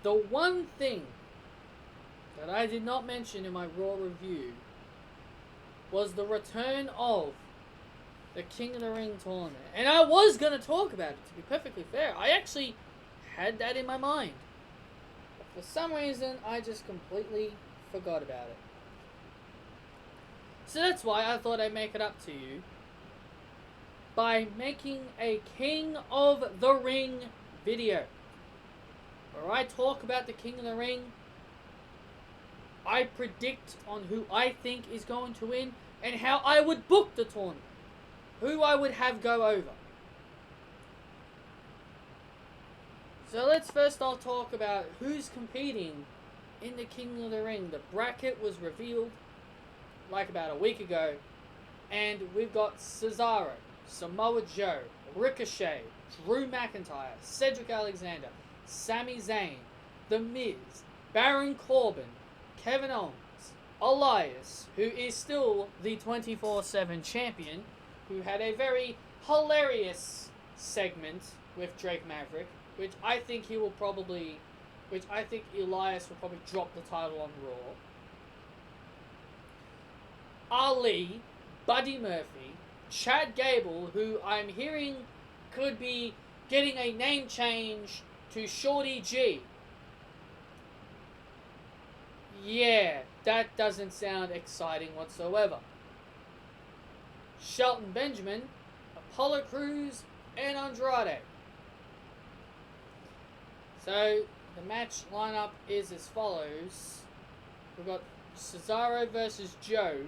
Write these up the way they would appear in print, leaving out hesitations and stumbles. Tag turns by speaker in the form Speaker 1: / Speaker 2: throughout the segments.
Speaker 1: The one thing that I did not mention in my Raw review was the return of the King of the Ring tournament. And I was going to talk about it, to be perfectly fair. I actually had that in my mind. But for some reason, I just completely forgot about it. So that's why I thought I'd make it up to you by making a King of the Ring video, where I talk about the King of the Ring. I predict on who I think is going to win and how I would book the tournament. Who I would have go over. So let's first all talk about who's competing in the King of the Ring. The bracket was revealed like about a week ago. And we've got Cesaro, Samoa Joe, Ricochet, Drew McIntyre, Cedric Alexander, Sami Zayn, The Miz, Baron Corbin, Kevin Owens, Elias, who is still the 24/7 champion, who had a very hilarious segment with Drake Maverick, which I think Elias will probably drop the title on Raw. Ali, Buddy Murphy, Chad Gable, who I'm hearing could be getting a name change to Shorty G. Yeah, that doesn't sound exciting whatsoever. Shelton Benjamin, Apollo Crews, and Andrade. So, the match lineup is as follows. We've got Cesaro versus Joe,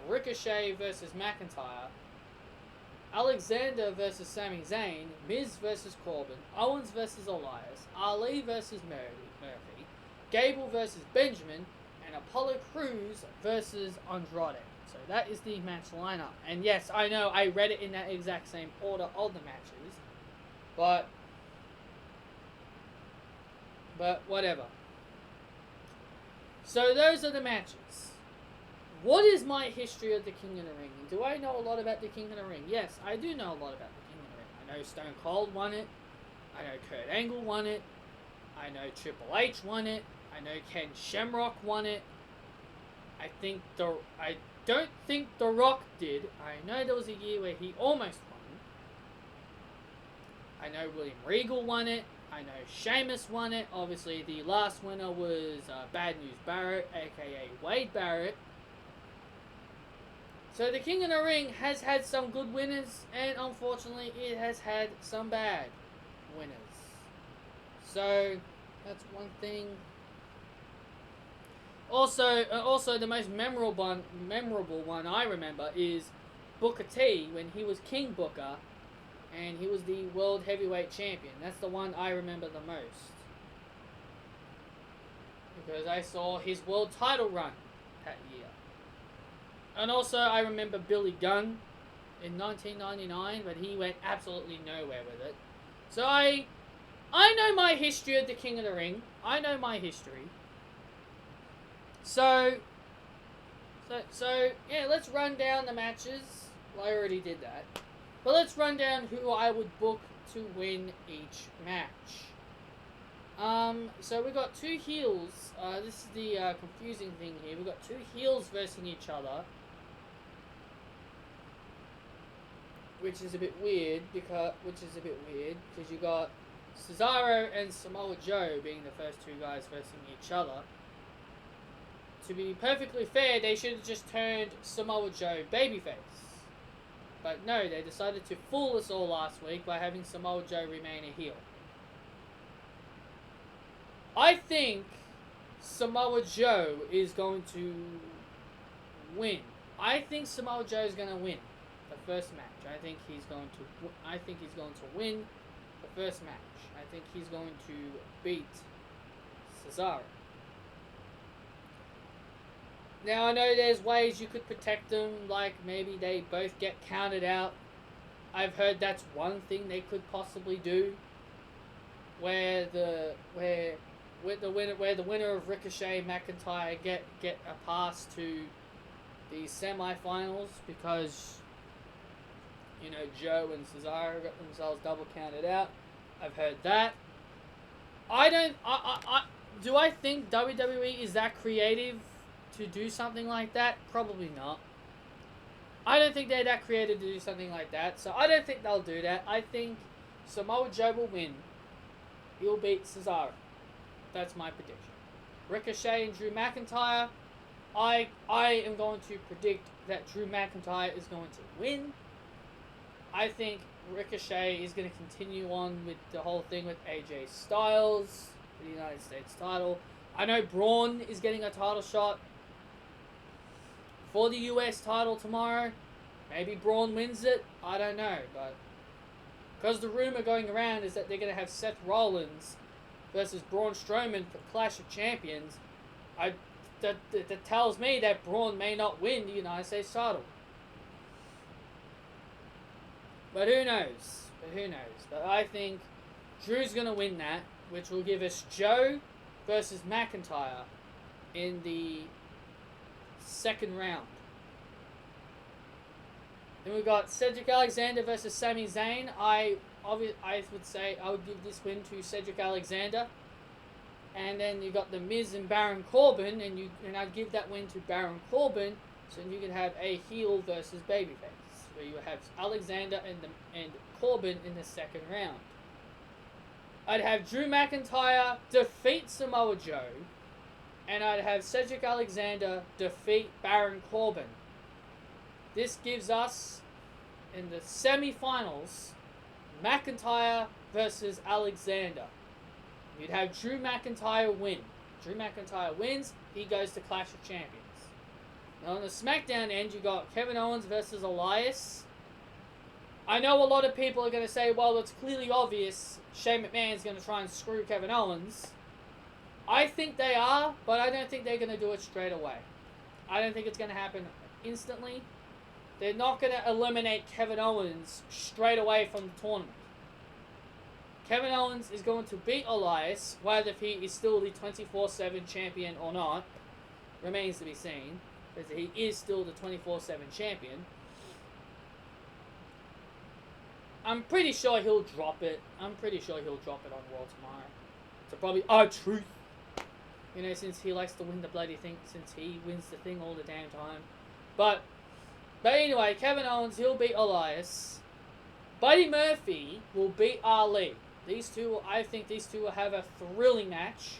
Speaker 1: Ricochet versus McIntyre, Alexander versus Sami Zayn, Miz versus Corbin, Owens versus Elias, Ali versus Murphy, Gable versus Benjamin, and Apollo Crews versus Andrade. So that is the match lineup. And yes, I know I read it in that exact same order of the matches, but whatever. So those are the matches. What is my history of the King of the Ring? Do I know a lot about the King of the Ring? Yes, I do know a lot about the King of the Ring. I know Stone Cold won it. I know Kurt Angle won it. I know Triple H won it. I know Ken Shamrock won it. I don't think The Rock did. I know there was a year where he almost won. I know William Regal won it. I know Sheamus won it. Obviously, the last winner was Bad News Barrett, aka Wade Barrett. So the King of the Ring has had some good winners, and unfortunately, it has had some bad winners. So that's one thing. Also, the most memorable one I remember is Booker T when he was King Booker, and he was the World Heavyweight Champion. That's the one I remember the most, because I saw his world title run that year. And also, I remember Billy Gunn in 1999, but he went absolutely nowhere with it. So I know my history of the King of the Ring. I know my history. So yeah, let's run down the matches. Well, I already did that. But let's run down who I would book to win each match. So we got two heels. This is the confusing thing here. We got two heels versing each other, which is a bit weird because you got Cesaro and Samoa Joe being the first two guys versing each other. To be perfectly fair, they should have just turned Samoa Joe babyface. But no, they decided to fool us all last week by having Samoa Joe remain a heel. I think Samoa Joe is going to win. I think Samoa Joe is going to win the first match. I think he's going to win the first match. I think he's going to beat Cesaro. Now, I know there's ways you could protect them, like maybe they both get counted out. I've heard that's one thing they could possibly do, where the winner of Ricochet McIntyre get a pass to the semifinals, because Joe and Cesaro got themselves double counted out. I've heard that. Do I think WWE is that creative to do something like that? Probably not. I don't think they're that creative to do something like that, so I don't think they'll do that. I think Samoa Joe will win. He'll beat Cesaro. That's my prediction. Ricochet and Drew McIntyre. I am going to predict that Drew McIntyre is going to win. I think Ricochet is going to continue on with the whole thing with AJ Styles for the United States title. I know Braun is getting a title shot for the US title tomorrow. Maybe Braun wins it. I don't know, but because the rumor going around is that they're going to have Seth Rollins versus Braun Strowman for Clash of Champions, that tells me that Braun may not win the United States title. But who knows? But I think Drew's going to win that, which will give us Joe versus McIntyre in the second round. Then we've got Cedric Alexander versus Sami Zayn. I would say I would give this win to Cedric Alexander. And then you got The Miz and Baron Corbin, and I'd give that win to Baron Corbin, so you could have a heel versus babyface, where you have Alexander and Corbin in the second round. I'd have Drew McIntyre defeat Samoa Joe, and I'd have Cedric Alexander defeat Baron Corbin. This gives us, in the semi-finals, McIntyre versus Alexander. You'd have Drew McIntyre win. Drew McIntyre wins, he goes to Clash of Champions. Now on the SmackDown end, you got Kevin Owens versus Elias. I know a lot of people are going to say, well, it's clearly obvious Shane McMahon's going to try and screw Kevin Owens. I think they are, but I don't think they're going to do it straight away. I don't think it's going to happen instantly. They're not going to eliminate Kevin Owens straight away from the tournament. Kevin Owens is going to beat Elias, whether he is still the 24/7 champion or not remains to be seen, because he is still the 24/7 champion. I'm pretty sure he'll drop it. On Raw tomorrow. So probably R-Truth. You know, since he likes to win the bloody thing, since he wins the thing all the damn time. But anyway, Kevin Owens, he'll beat Elias. Buddy Murphy will beat Ali. I think these two will have a thrilling match.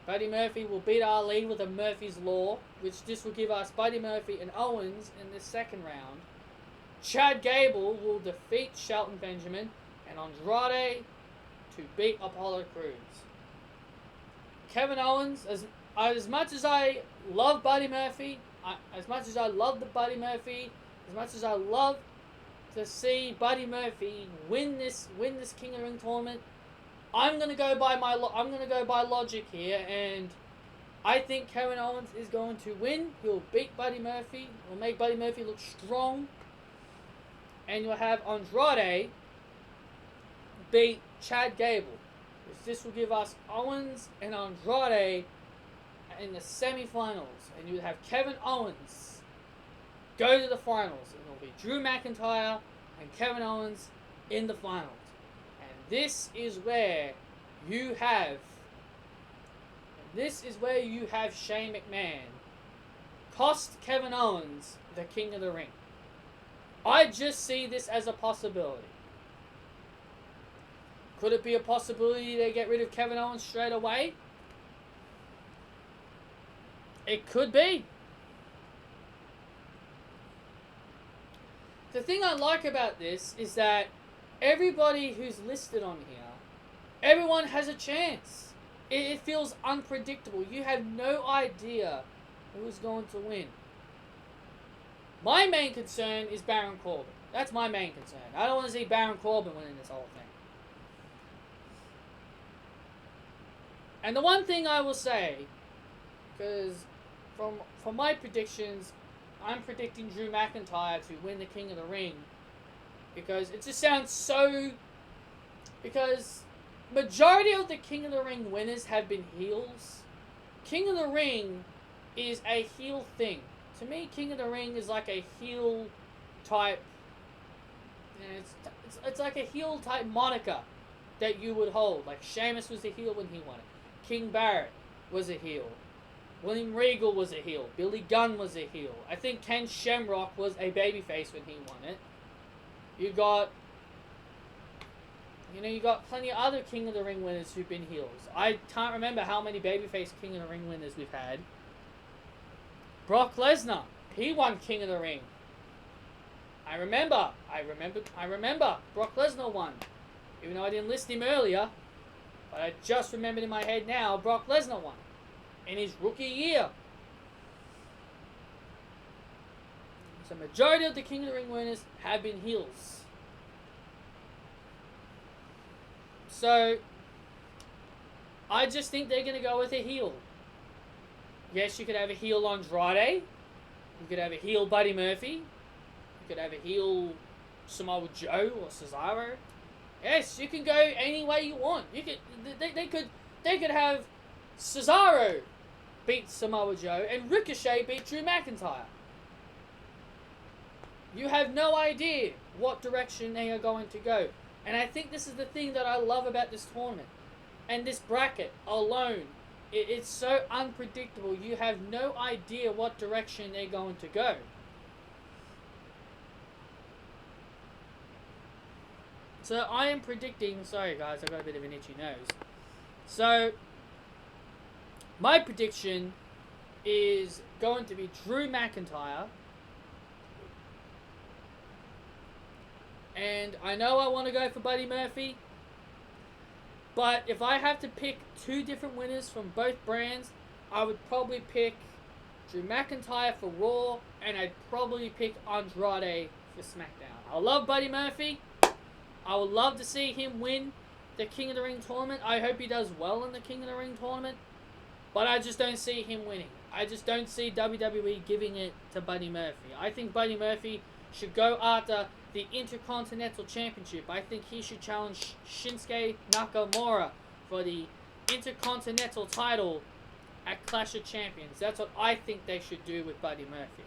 Speaker 1: Buddy Murphy will beat Ali with a Murphy's Law, which this will give us Buddy Murphy and Owens in the second round. Chad Gable will defeat Shelton Benjamin and Andrade to beat Apollo Crews. Kevin Owens, as much as I love Buddy Murphy, as much as I love to see Buddy Murphy win this King of the Ring tournament, I'm gonna go by logic here, and I think Kevin Owens is going to win. He'll beat Buddy Murphy. He'll make Buddy Murphy look strong, and you'll have Andrade beat Chad Gable. This will give us Owens and Andrade in the semi-finals, and you'll have Kevin Owens go to the finals. It'll be Drew McIntyre and Kevin Owens in the finals. And this is where you have Shane McMahon cost Kevin Owens the King of the Ring. I just see this as a possibility. Could it be a possibility they get rid of Kevin Owens straight away? It could be. The thing I like about this is that everybody who's listed on here, everyone has a chance. It feels unpredictable. You have no idea who's going to win. My main concern is Baron Corbin. That's my main concern. I don't want to see Baron Corbin winning this whole thing. And the one thing I will say, because from my predictions, I'm predicting Drew McIntyre to win the King of the Ring, because it just sounds so... Because majority of the King of the Ring winners have been heels. King of the Ring is a heel thing. To me, King of the Ring is like a heel type... it's like a heel type moniker that you would hold. Like Sheamus was the heel when he won it. King Barrett was a heel. William Regal was a heel. Billy Gunn was a heel. I think Ken Shamrock was a babyface when he won it. You got plenty of other King of the Ring winners who've been heels. I can't remember how many babyface King of the Ring winners we've had. Brock Lesnar, he won King of the Ring. I remember. Brock Lesnar won. Even though I didn't list him earlier. But I just remembered in my head now, Brock Lesnar won. In his rookie year. So majority of the King of the Ring winners have been heels. So, I just think they're going to go with a heel. Yes, you could have a heel Andrade. You could have a heel Buddy Murphy. You could have a heel Samoa Joe or Cesaro. Yes, you can go any way you want. You could, they could have Cesaro beat Samoa Joe and Ricochet beat Drew McIntyre. You have no idea what direction they are going to go. And I think this is the thing that I love about this tournament. And this bracket alone, it's so unpredictable. You have no idea what direction they're going to go. So I am predicting, sorry guys, I've got a bit of an itchy nose. So, my prediction is going to be Drew McIntyre. And I know I want to go for Buddy Murphy. But if I have to pick two different winners from both brands, I would probably pick Drew McIntyre for Raw. And I'd probably pick Andrade for SmackDown. I love Buddy Murphy. I would love to see him win the King of the Ring tournament. I hope he does well in the King of the Ring tournament. But I just don't see him winning. I just don't see WWE giving it to Buddy Murphy. I think Buddy Murphy should go after the Intercontinental Championship. I think he should challenge Shinsuke Nakamura for the Intercontinental title at Clash of Champions. That's what I think they should do with Buddy Murphy.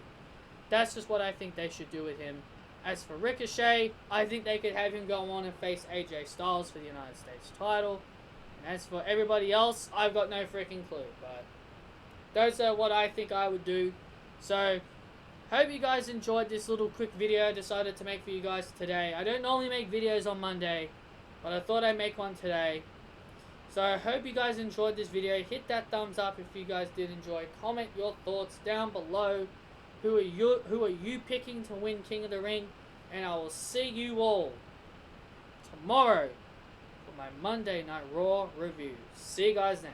Speaker 1: That's just what I think they should do with him. As for Ricochet, I think they could have him go on and face AJ Styles for the United States title. And as for everybody else, I've got no freaking clue. But those are what I think I would do. So, hope you guys enjoyed this little quick video I decided to make for you guys today. I don't normally make videos on Monday, but I thought I'd make one today. So I hope you guys enjoyed this video. Hit that thumbs up if you guys did enjoy. Comment your thoughts down below. Who are you picking to win King of the Ring? And I will see you all tomorrow for my Monday Night Raw review. See you guys then.